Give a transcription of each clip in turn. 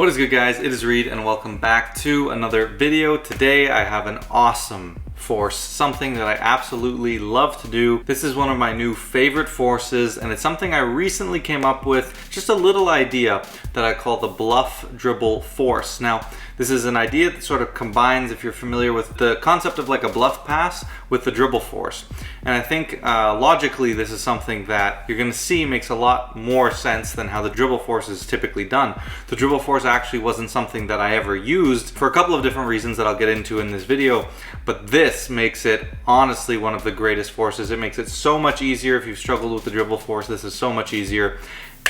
What is good, guys? It is Reed and welcome back to another video. Today I have an awesome force, something that I absolutely love to do. This is one of my new favorite forces and it's something I recently came up with, just a little idea that I call the Bluff Dribble Force. Now, this is an idea that sort of combines, if you're familiar with the concept of like a bluff pass, with the dribble force. And I think logically this is something that you're going to see makes a lot more sense than how the dribble force is typically done. The dribble force actually wasn't something that I ever used for a couple of different reasons that I'll get into in this video, but this makes it honestly one of the greatest forces. It makes it so much easier. If you've struggled with the dribble force, this is so much easier.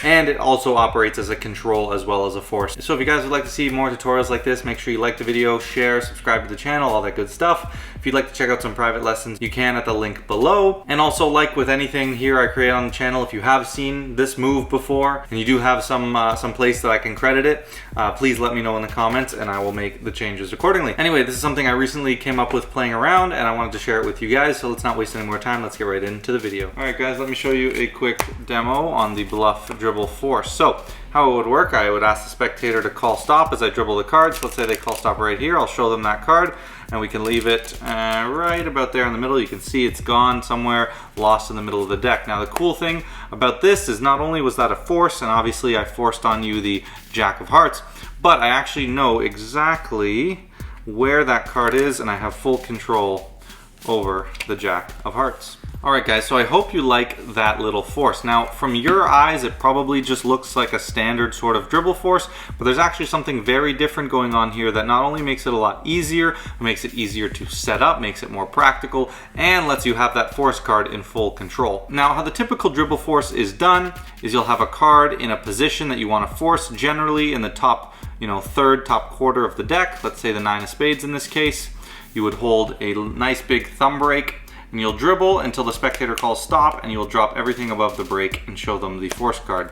And it also operates as a control as well as a force. So if you guys would like to see more tutorials like this, make sure you like the video, share, subscribe to the channel, all that good stuff. If you'd like to check out some private lessons, you can at the link below. And also, like with anything here I create on the channel, if you have seen this move before and you do have some place that I can credit it, please let me know in the comments and I will make the changes accordingly. Anyway, this is something I recently came up with playing around and I wanted to share it with you guys, so let's not waste any more time. Let's get right into the video. All right, guys, let me show you a quick demo on the Bluff Dribble Force. So how it would work, I would ask the spectator to call stop as I dribble the cards. Let's say they call stop right here. I'll show them that card and we can leave it right about there in the middle. You can see it's gone somewhere, lost in the middle of the deck. Now the cool thing about this is not only was that a force, and obviously I forced on you the Jack of Hearts, but I actually know exactly where that card is and I have full control over the Jack of Hearts. Alright guys, so I hope you like that little force. Now from your eyes it probably just looks like a standard sort of dribble force, but there's actually something very different going on here that not only makes it a lot easier, it makes it easier to set up, makes it more practical, and lets you have that force card in full control. Now how the typical dribble force is done is you'll have a card in a position that you want to force, generally in the top, third, top quarter of the deck. Let's say the 9 of spades in this case. You would hold a nice big thumb break and you'll dribble until the spectator calls stop and you'll drop everything above the break and show them the force card.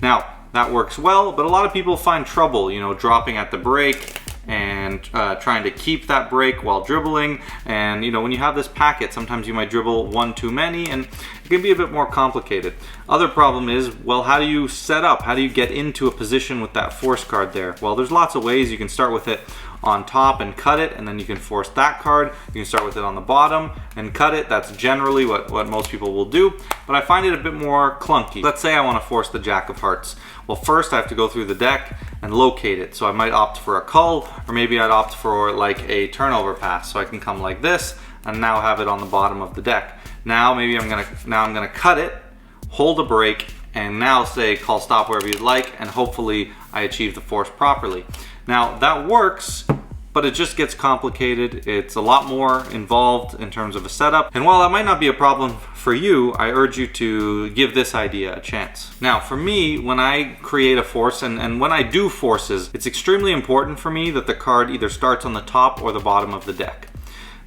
Now that works well, but a lot of people find trouble, dropping at the break and trying to keep that break while dribbling. And when you have this packet, sometimes you might dribble one too many and it can be a bit more complicated. Other problem is, well, how do you set up? How do you get into a position with that force card there? Well, there's lots of ways. You can start with it on top and cut it, and then you can force that card. You can start with it on the bottom and cut it. That's generally what most people will do, but I find it a bit more clunky. Let's say I want to force the Jack of Hearts. Well, first I have to go through the deck and locate it. So I might opt for a cull, or maybe I'd opt for like a turnover pass. So I can come like this and now have it on the bottom of the deck. Now maybe I'm gonna cut it, hold a break, and now say call stop wherever you'd like, and hopefully I achieve the force properly. Now that works, but it just gets complicated. It's a lot more involved in terms of a setup. And while that might not be a problem for you, I urge you to give this idea a chance. Now for me, when I create a force, and when I do forces, it's extremely important for me that the card either starts on the top or the bottom of the deck.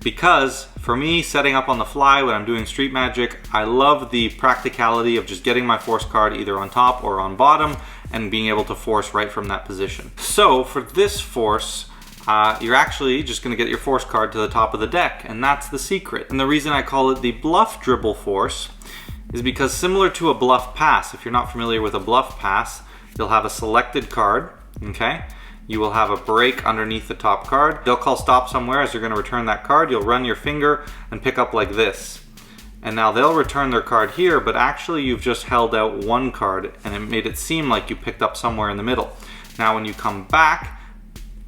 Because for me, setting up on the fly when I'm doing street magic, I love the practicality of just getting my force card either on top or on bottom and being able to force right from that position. So for this force, you're actually just going to get your force card to the top of the deck, and that's the secret. And the reason I call it the Bluff Dribble Force is because, similar to a bluff pass, if you're not familiar with a bluff pass, you'll have a selected card, okay? You will have a break underneath the top card. They'll call stop somewhere as you're going to return that card. You'll run your finger and pick up like this. And now they'll return their card here, but actually you've just held out one card and it made it seem like you picked up somewhere in the middle. Now when you come back,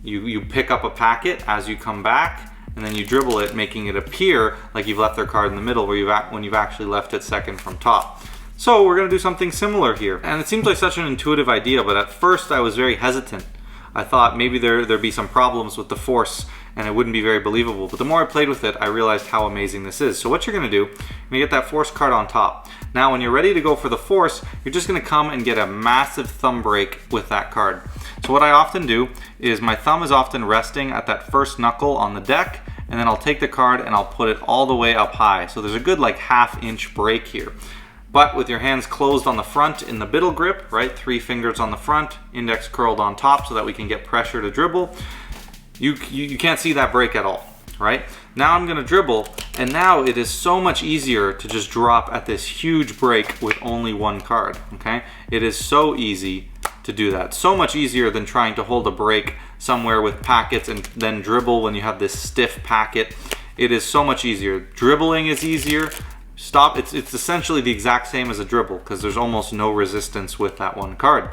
you pick up a packet as you come back, and then you dribble it, making it appear like you've left their card in the middle when you've actually left it second from top. So we're going to do something similar here. And it seems like such an intuitive idea, but at first I was very hesitant. I thought maybe there'd be some problems with the force and it wouldn't be very believable. But the more I played with it, I realized how amazing this is. So what you're going to do, you're going to get that force card on top. Now when you're ready to go for the force, you're just going to come and get a massive thumb break with that card. So what I often do is my thumb is often resting at that first knuckle on the deck, and then I'll take the card and I'll put it all the way up high. So there's a good like half-inch break here. But with your hands closed on the front in the biddle grip, right? 3 fingers on the front, index curled on top so that we can get pressure to dribble. You can't see that break at all, right? Now I'm gonna dribble, and now it is so much easier to just drop at this huge break with only one card, okay? It is so easy to do that. So much easier than trying to hold a break somewhere with packets and then dribble when you have this stiff packet. It is so much easier. Dribbling is easier. Stop, it's essentially the exact same as a dribble because there's almost no resistance with that one card.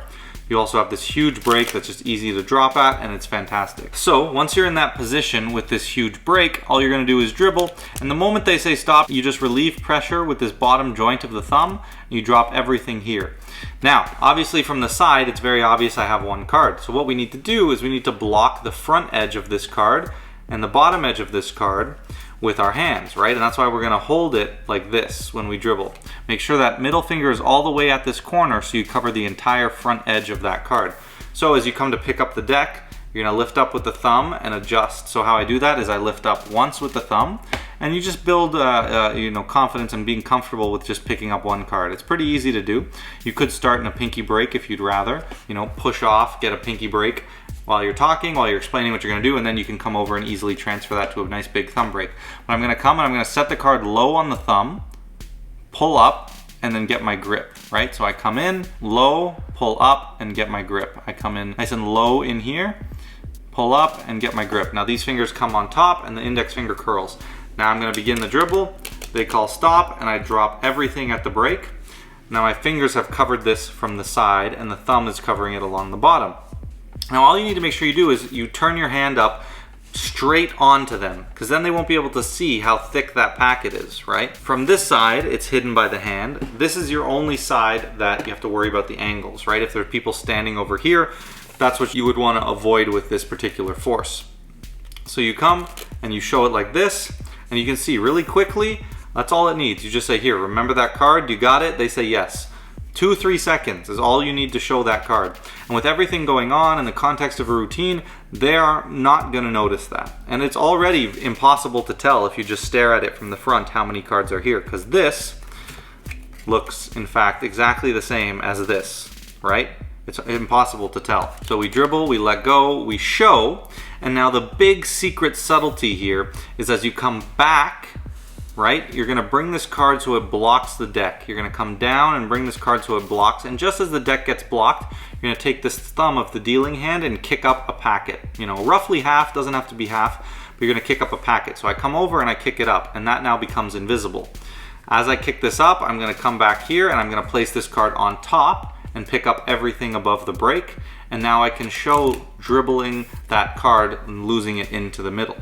You also have this huge break that's just easy to drop at, and it's fantastic. So once you're in that position with this huge break, all you're gonna do is dribble, and the moment they say stop, you just relieve pressure with this bottom joint of the thumb, and you drop everything here. Now, obviously from the side, it's very obvious I have one card. So what we need to do is we need to block the front edge of this card and the bottom edge of this card with our hands, right? And that's why we're gonna hold it like this when we dribble. Make sure that middle finger is all the way at this corner so you cover the entire front edge of that card. So as you come to pick up the deck, you're gonna lift up with the thumb and adjust. So how I do that is I lift up once with the thumb, and you just build confidence and being comfortable with just picking up one card. It's pretty easy to do. You could start in a pinky break if you'd rather, push off, get a pinky break while you're talking, while you're explaining what you're gonna do, and then you can come over and easily transfer that to a nice big thumb break. But I'm gonna come and I'm gonna set the card low on the thumb, pull up, and then get my grip, right? So I come in, low, pull up, and get my grip. I come in nice and low in here, pull up, and get my grip. Now these fingers come on top and the index finger curls. Now I'm gonna begin the dribble, they call stop, and I drop everything at the break. Now my fingers have covered this from the side and the thumb is covering it along the bottom. Now all you need to make sure you do is you turn your hand up straight onto them, because then they won't be able to see how thick that packet is, right? From this side, it's hidden by the hand. This is your only side that you have to worry about the angles, right? If there are people standing over here, that's what you would want to avoid with this particular force. So you come and you show it like this, and you can see really quickly, that's all it needs. You just say, here, remember that card? You got it? They say yes. 2-3 seconds is all you need to show that card. And with everything going on in the context of a routine, they are not gonna notice that. And it's already impossible to tell if you just stare at it from the front how many cards are here, because this looks, in fact, exactly the same as this, right? It's impossible to tell. So we dribble, we let go, we show, and now the big secret subtlety here is as you come back, right? You're gonna bring this card so it blocks the deck. You're gonna come down and bring this card so it blocks, and just as the deck gets blocked, you're gonna take this thumb of the dealing hand and kick up a packet. Roughly half, doesn't have to be half, but you're gonna kick up a packet. So I come over and I kick it up, and that now becomes invisible. As I kick this up, I'm gonna come back here and I'm gonna place this card on top and pick up everything above the break, and now I can show dribbling that card and losing it into the middle.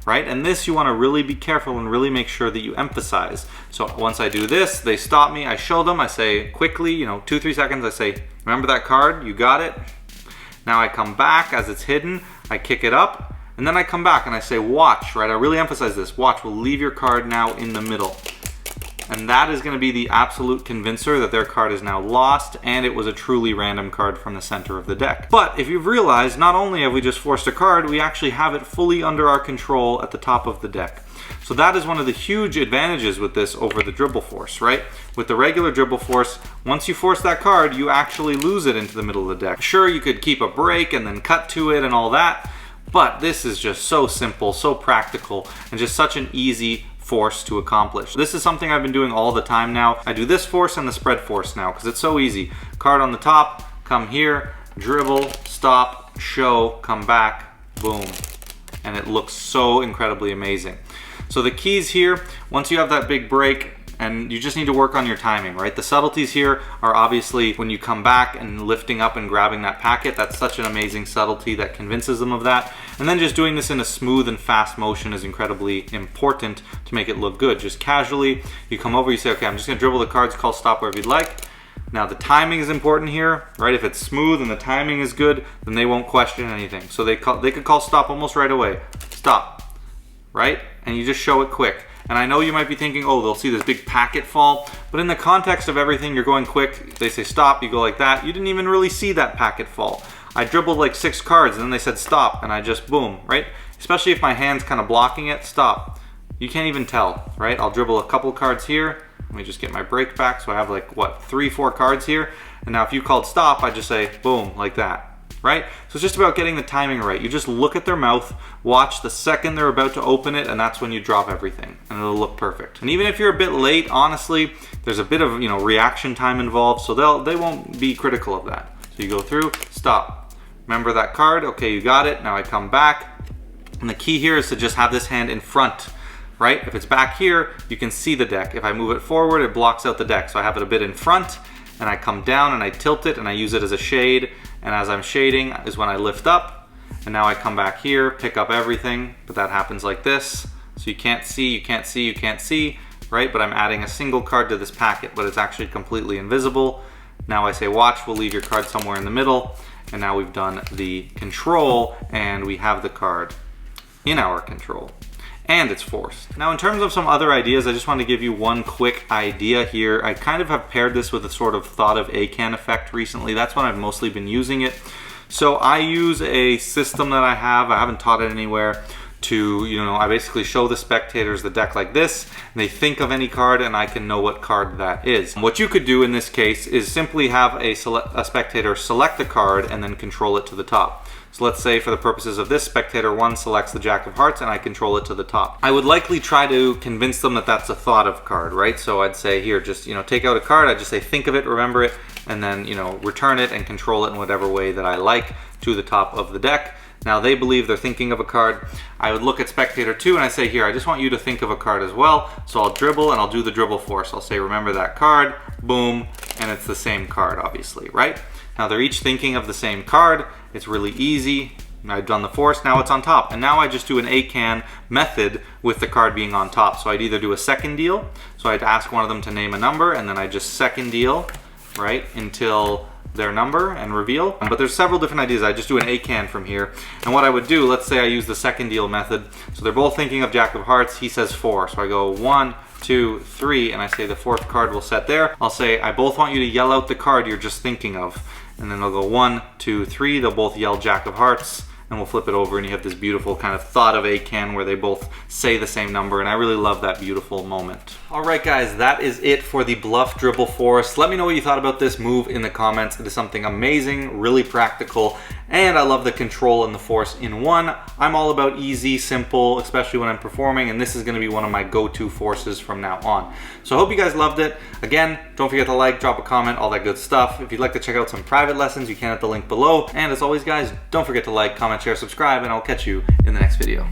Right? And this you want to really be careful and really make sure that you emphasize. So once I do this, they stop me, I show them, I say quickly, 2-3 seconds, I say, remember that card? You got it? Now I come back as it's hidden, I kick it up, and then I come back and I say, watch, right? I really emphasize this, watch, we'll leave your card now in the middle. And that is going to be the absolute convincer that their card is now lost and it was a truly random card from the center of the deck. But if you've realized, not only have we just forced a card, we actually have it fully under our control at the top of the deck. So that is one of the huge advantages with this over the dribble force, right? With the regular dribble force, once you force that card, you actually lose it into the middle of the deck. Sure, you could keep a break and then cut to it and all that, but this is just so simple, so practical, and just such an easy force to accomplish. This is something I've been doing all the time now. I do this force and the spread force now because it's so easy. Card on the top, come here, dribble, stop, show, come back, boom. And it looks so incredibly amazing. So the keys here, once you have that big break, and you just need to work on your timing, right? The subtleties here are obviously when you come back and lifting up and grabbing that packet. That's such an amazing subtlety that convinces them of that. And then just doing this in a smooth and fast motion is incredibly important to make it look good. Just casually, you come over, you say, okay, I'm just gonna dribble the cards, call stop wherever you'd like. Now the timing is important here, right? If it's smooth and the timing is good, then they won't question anything. So they could call stop almost right away. Stop, right? And you just show it quick. And I know you might be thinking, oh, they'll see this big packet fall, but in the context of everything, you're going quick, they say stop, you go like that, you didn't even really see that packet fall. I dribbled like 6 cards and then they said stop, and I just boom, right? Especially if my hand's kind of blocking it, stop. You can't even tell, right? I'll dribble a couple cards here, let me just get my break back, so I have like, what, 3-4 cards here, and now if you called stop, I just say boom, like that. Right? So it's just about getting the timing right. You just look at their mouth, watch the second they're about to open it, and that's when you drop everything, and it'll look perfect. And even if you're a bit late, honestly, there's a bit of reaction time involved, so they won't be critical of that. So you go through, stop. Remember that card? Okay, you got it. Now I come back. And the key here is to just have this hand in front, right? If it's back here, you can see the deck. If I move it forward, it blocks out the deck. So I have it a bit in front, and I come down and I tilt it and I use it as a shade. And as I'm shading is when I lift up. And now I come back here, pick up everything, but that happens like this. So you can't see, you can't see, you can't see, right? But I'm adding a single card to this packet, but it's actually completely invisible. Now I say watch, we'll leave your card somewhere in the middle. And now we've done the control and we have the card in our control. And it's forced. Now in terms of some other ideas, I just want to give you one quick idea here. I kind of have paired this with a sort of thought of A-can effect recently. That's when I've mostly been using it. So I use a system that I haven't taught it anywhere, to, I basically show the spectators the deck like this, and they think of any card and I can know what card that is. What you could do in this case is simply have a spectator select the card and then control it to the top. So let's say for the purposes of this, spectator 1 selects the Jack of Hearts and I control it to the top. I would likely try to convince them that that's a thought of card, right? So I'd say here, just take out a card, I'd just say think of it, remember it, and then return it and control it in whatever way that I like to the top of the deck. Now they believe they're thinking of a card. I would look at spectator 2 and I say, here, I just want you to think of a card as well. So I'll dribble and I'll do the dribble force. I'll say, remember that card, boom, and it's the same card, obviously, right? Now they're each thinking of the same card. It's really easy. I've done the force, now it's on top. And now I just do an A-can method with the card being on top. So I'd either do a second deal, so I'd ask one of them to name a number, and then I just second deal, right, until their number and reveal. But there's several different ideas. I just do an A-can from here. And what I would do, let's say I use the second deal method. So they're both thinking of Jack of Hearts, he says 4. So I go 1, 2, 3, and I say the 4th card will set there. I'll say, I both want you to yell out the card you're just thinking of. And then they'll go 1, 2, 3, they'll both yell Jack of Hearts, and we'll flip it over and you have this beautiful kind of thought of A-can where they both say the same number, and I really love that beautiful moment. Alright guys, that is it for the Bluff Dribble Force. Let me know what you thought about this move in the comments. It is something amazing, really practical, and I love the control and the force in one. I'm all about easy, simple, especially when I'm performing, and this is going to be one of my go-to forces from now on. So I hope you guys loved it. Again, don't forget to like, drop a comment, all that good stuff. If you'd like to check out some private lessons, you can at the link below. And as always guys, don't forget to like, comment, share, subscribe, and I'll catch you in the next video.